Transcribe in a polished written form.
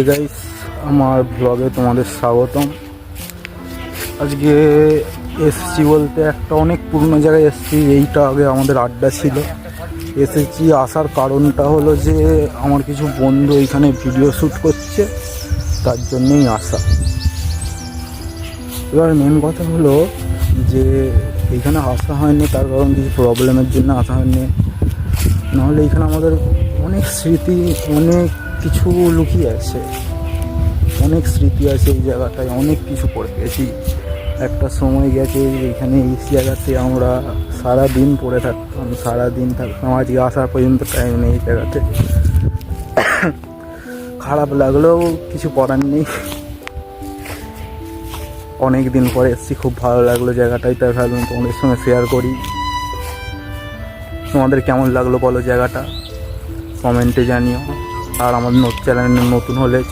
Guys, আমার ব্লগে তোমাদের স্বাগতম। আজকে এসছি বলতে একটা অনেক পুরনো জায়গায় এসছি। এইটা আগে আমাদের আড্ডা ছিল। এসেছি, আসার কারণটা হলো যে আমার কিছু বন্ধু এখানে ভিডিও শ্যুট করছে, তার জন্যই আসা। এবার মেন কথা হলো যে এইখানে আসা হয়নি, তার কারণ কিছু প্রবলেমের জন্য আসা হয়নি। নাহলে এখানে আমাদের অনেক স্মৃতি, অনেক কিছু লুকিয়ে আছে, অনেক স্মৃতি আছে এই জায়গাটায়। অনেক কিছু পড়ে গেছি। একটা সময় গেছে এইখানে এই জায়গাতে আমরা সারাদিন পড়ে থাকতাম, সারাদিন থাকতাম। আজকে আসার পর্যন্ত টাইম নেই এই জায়গাতে। খারাপ লাগলেও কিছু করার নেই। অনেক দিন পরে এসেছি, খুব ভালো লাগলো জায়গাটাই, তাই ভাবলাম তোমাদের সঙ্গে শেয়ার করি। তোমাদের কেমন লাগলো বলো জায়গাটা, কমেন্টে জানিও। আর আমার চ্যানেলে নতুন হলে